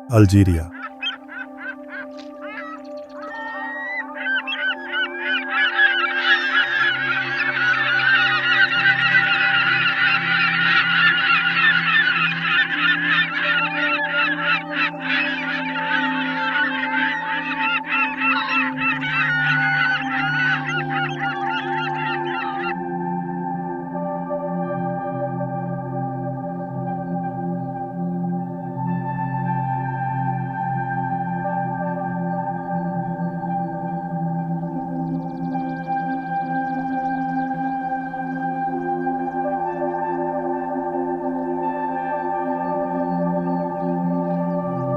Algeria.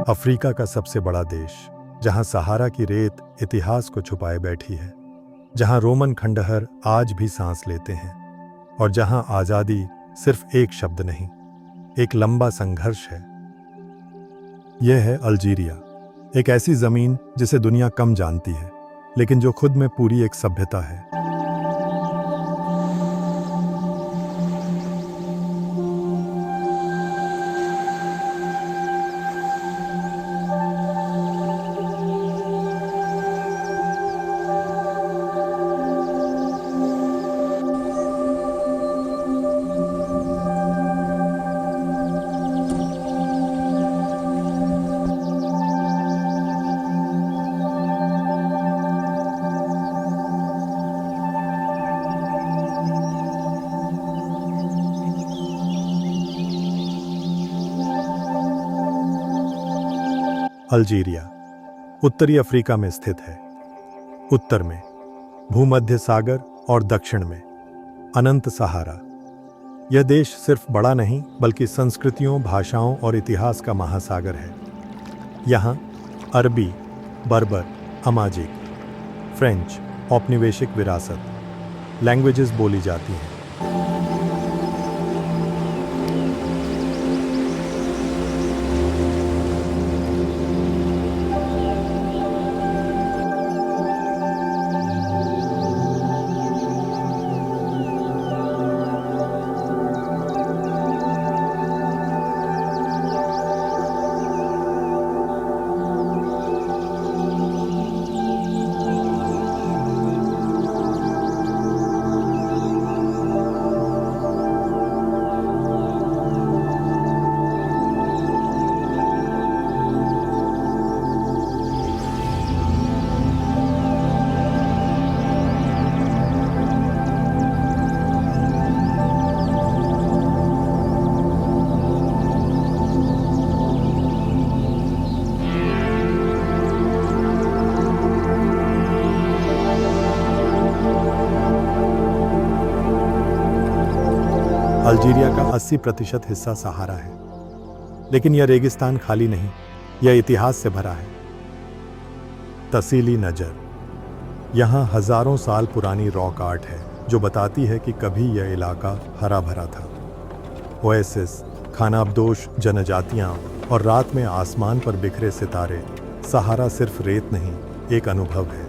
Africa का सबसे बड़ा देश, जहां सहारा की रेत इतिहास को छुपाए बैठी है, जहां रोमन खंडहर आज भी सांस लेते हैं और जहां आज़ादी सिर्फ एक शब्द नहीं, एक लंबा संघर्ष है। यह है अल्जीरिया, एक ऐसी जमीन जिसे दुनिया कम जानती है, लेकिन जो खुद में पूरी एक सभ्यता है। अल्जीरिया उत्तरी अफ्रीका में स्थित है। उत्तर में भूमध्य सागर और दक्षिण में अनंत सहारा। यह देश सिर्फ बड़ा नहीं, बल्कि संस्कृतियों, भाषाओं और इतिहास का महासागर है। यहाँ अरबी, बर्बर, अमाजिक, फ्रेंच, औपनिवेशिक विरासत, लैंग्वेजेस बोली जाती हैं। अल्जीरिया का 80% हिस्सा सहारा है, लेकिन यह रेगिस्तान खाली नहीं, यह इतिहास से भरा है। तसीली नजर, यहाँ हजारों साल पुरानी रॉक आर्ट है जो बताती है कि कभी यह इलाका हरा भरा था। ओएसिस, खानाबदोश जनजातियाँ और रात में आसमान पर बिखरे सितारे। सहारा सिर्फ रेत नहीं, एक अनुभव है।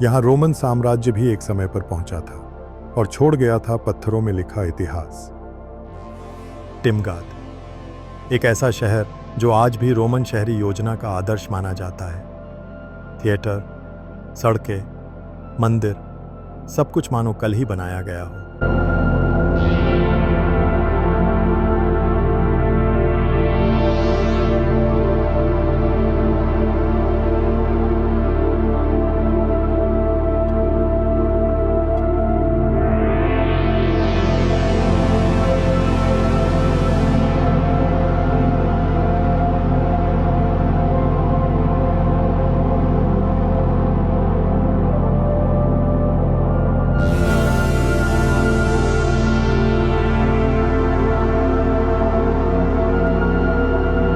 यहाँ रोमन साम्राज्य भी एक समय पर पहुंचा था और छोड़ गया था पत्थरों में लिखा इतिहास। टिमगाद, एक ऐसा शहर जो आज भी रोमन शहरी योजना का आदर्श माना जाता है। थिएटर, सड़कें, मंदिर, सब कुछ मानो कल ही बनाया गया हो।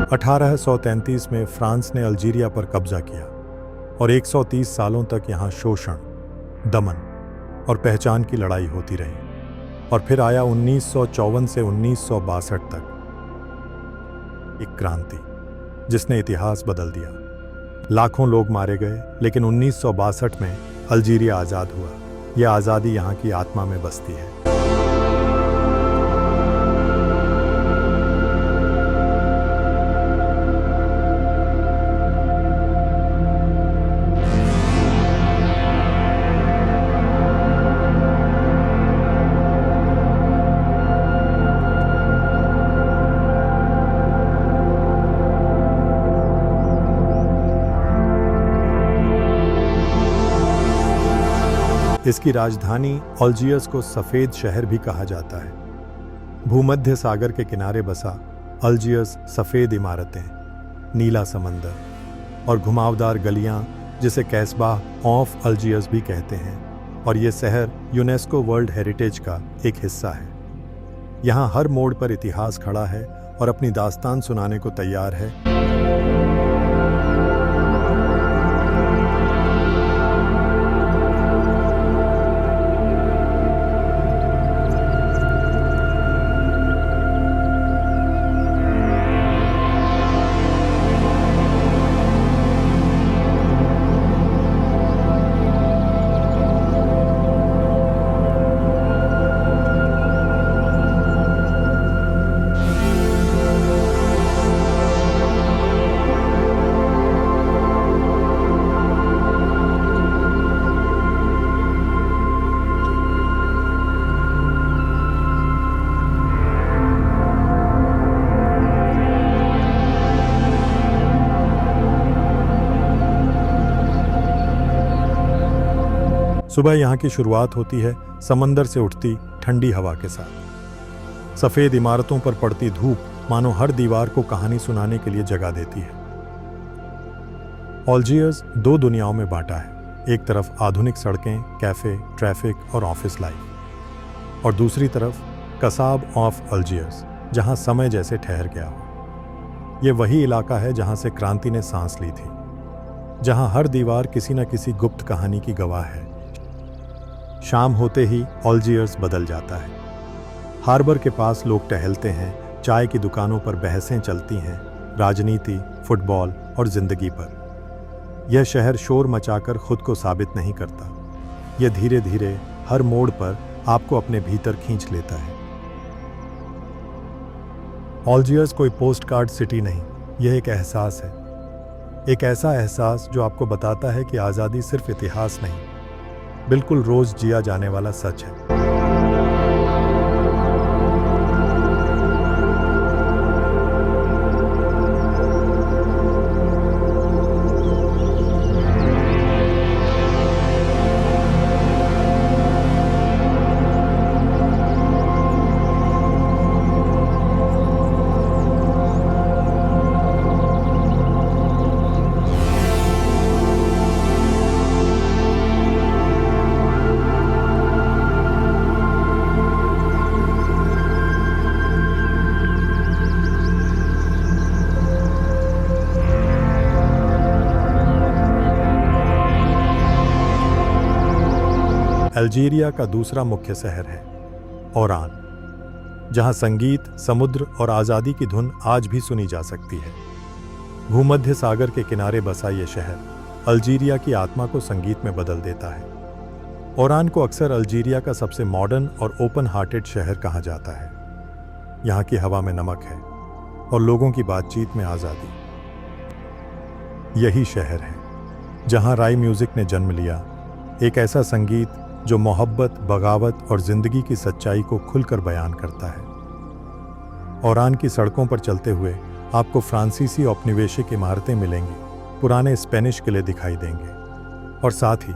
1833 में फ्रांस ने अल्जीरिया पर कब्जा किया और 130 सालों तक यहाँ शोषण, दमन और पहचान की लड़ाई होती रही। और फिर आया 1954 से 1962 तक एक क्रांति जिसने इतिहास बदल दिया। लाखों लोग मारे गए, लेकिन 1962 में अल्जीरिया आज़ाद हुआ। यह आज़ादी यहाँ की आत्मा में बसती है। इसकी राजधानी अल्जियर्स को सफ़ेद शहर भी कहा जाता है। भूमध्य सागर के किनारे बसा अल्जियर्स सफ़ेद इमारतें, नीला समंदर और घुमावदार गलियां, जिसे कैस्बा ऑफ अल्जियर्स भी कहते हैं। और ये शहर यूनेस्को वर्ल्ड हेरिटेज का एक हिस्सा है। यहाँ हर मोड़ पर इतिहास खड़ा है और अपनी दास्तान सुनाने को तैयार है। सुबह यहाँ की शुरुआत होती है समंदर से उठती ठंडी हवा के साथ। सफ़ेद इमारतों पर पड़ती धूप मानो हर दीवार को कहानी सुनाने के लिए जगा देती है। अल्जियर्स दो दुनियाओं में बांटा है। एक तरफ आधुनिक सड़कें, कैफ़े, ट्रैफिक और ऑफिस लाइफ, और दूसरी तरफ कसाब ऑफ अल्जियर्स, जहाँ समय जैसे ठहर गया हो। ये वही इलाका है जहाँ से क्रांति ने सांस ली थी, जहाँ हर दीवार किसी न किसी गुप्त कहानी की गवाह है। शाम होते ही अल्जियर्स बदल जाता है। हार्बर के पास लोग टहलते हैं, चाय की दुकानों पर बहसें चलती हैं, राजनीति, फुटबॉल और जिंदगी पर। यह शहर शोर मचाकर खुद को साबित नहीं करता। यह धीरे धीरे हर मोड़ पर आपको अपने भीतर खींच लेता है। अल्जियर्स कोई पोस्ट कार्ड सिटी नहीं, यह एक एहसास है। एक ऐसा एहसास जो आपको बताता है कि आज़ादी सिर्फ इतिहास नहीं, बिल्कुल रोज जिया जाने वाला सच है। अल्जीरिया का दूसरा मुख्य शहर है ओरान, जहां संगीत, समुद्र और आज़ादी की धुन आज भी सुनी जा सकती है। भूमध्य सागर के किनारे बसा ये शहर अल्जीरिया की आत्मा को संगीत में बदल देता है। ओरान को अक्सर अल्जीरिया का सबसे मॉडर्न और ओपन हार्टेड शहर कहा जाता है। यहाँ की हवा में नमक है और लोगों की बातचीत में आज़ादी। यही शहर है जहाँ राई म्यूजिक ने जन्म लिया, एक ऐसा संगीत जो मोहब्बत, बगावत और जिंदगी की सच्चाई को खुलकर बयान करता है। ओरान की सड़कों पर चलते हुए आपको फ्रांसीसी औपनिवेशिक इमारतें मिलेंगी, पुराने स्पेनिश किले दिखाई देंगे, और साथ ही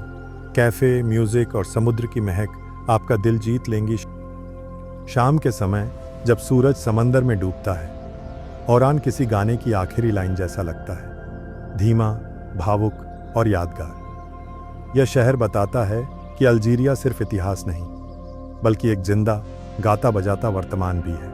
कैफ़े, म्यूज़िक और समुद्र की महक आपका दिल जीत लेंगी। शाम के समय जब सूरज समंदर में डूबता है, ओरान किसी गाने की आखिरी लाइन जैसा लगता है, धीमा, भावुक और यादगार। यह शहर बताता है कि अल्जीरिया सिर्फ इतिहास नहीं, बल्कि एक जिंदा, गाता बजाता वर्तमान भी है।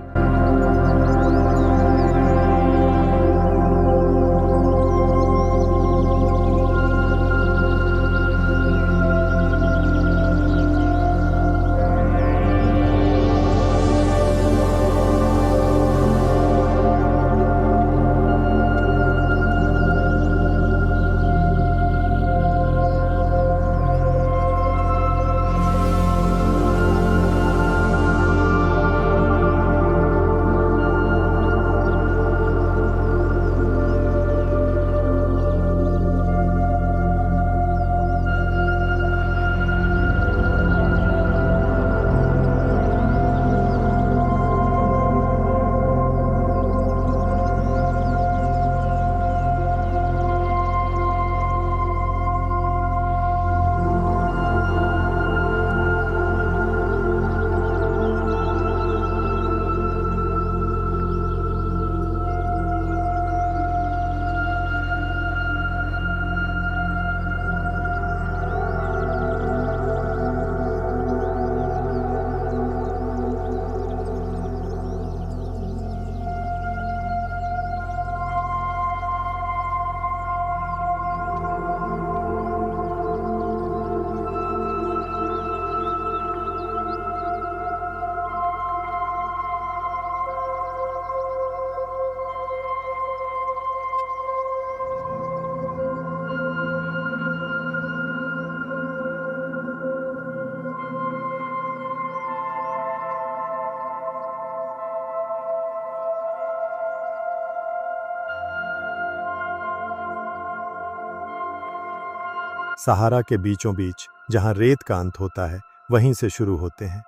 सहारा के बीचों बीच जहां रेत का अंत होता है वहीं से शुरू होते हैं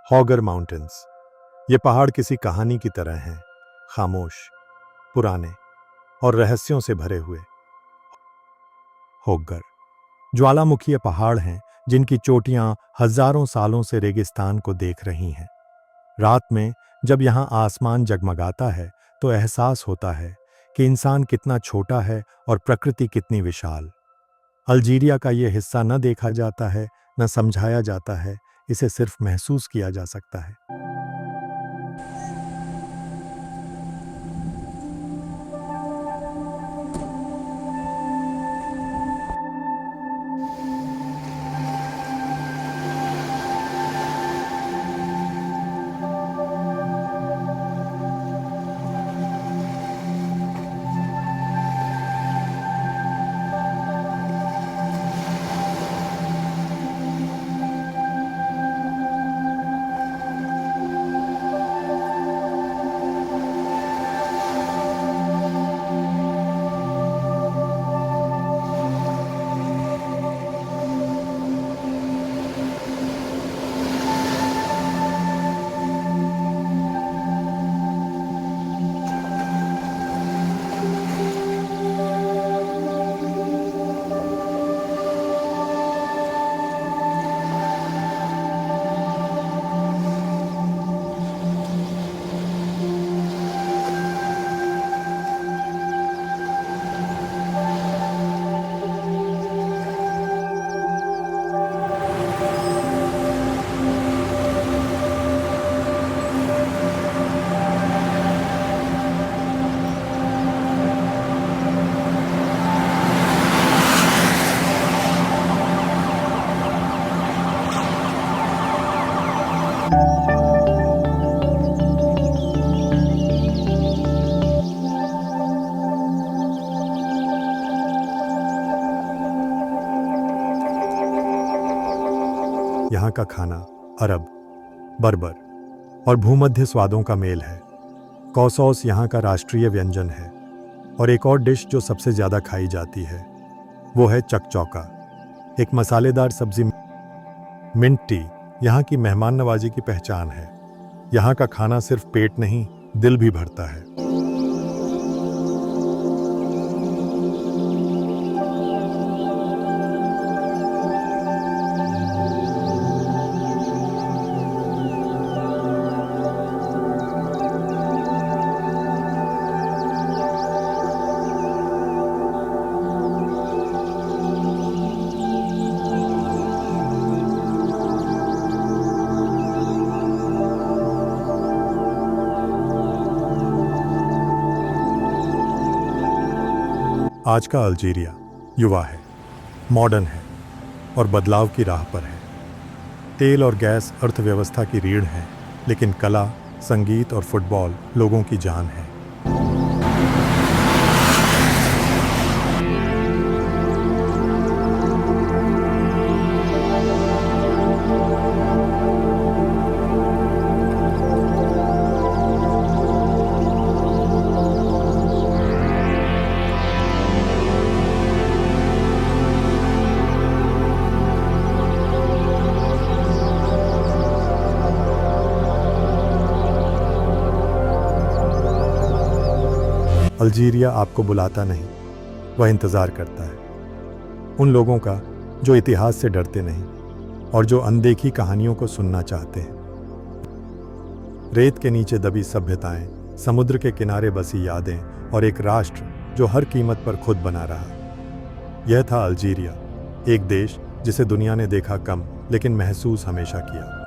हॉगर माउंटेन्स। ये पहाड़ किसी कहानी की तरह हैं, खामोश, पुराने और रहस्यों से भरे हुए। होगर ज्वालामुखीय पहाड़ हैं जिनकी चोटियां हजारों सालों से रेगिस्तान को देख रही हैं। रात में जब यहाँ आसमान जगमगाता है तो एहसास होता है कि इंसान कितना छोटा है और प्रकृति कितनी विशाल। अल्जीरिया का ये हिस्सा न देखा जाता है, न समझाया जाता है, इसे सिर्फ महसूस किया जा सकता है। यहाँ का खाना अरब, बर्बर और भूमध्य स्वादों का मेल है। कौसौस यहाँ का राष्ट्रीय व्यंजन है और एक और डिश जो सबसे ज़्यादा खाई जाती है वो है चकचौका, एक मसालेदार सब्जी। मिंट टी यहाँ की मेहमान नवाजी की पहचान है। यहाँ का खाना सिर्फ पेट नहीं, दिल भी भरता है। आज का अल्जीरिया युवा है, मॉडर्न है और बदलाव की राह पर है। तेल और गैस अर्थव्यवस्था की रीढ़ है, लेकिन कला, संगीत और फुटबॉल लोगों की जान है। अल्जीरिया आपको बुलाता नहीं, वह इंतज़ार करता है। उन लोगों का जो इतिहास से डरते नहीं और जो अनदेखी कहानियों को सुनना चाहते हैं। रेत के नीचे दबी सभ्यताएं, समुद्र के किनारे बसी यादें और एक राष्ट्र जो हर कीमत पर खुद बना रहा। यह था अल्जीरिया, एक देश जिसे दुनिया ने देखा कम लेकिन महसूस हमेशा किया।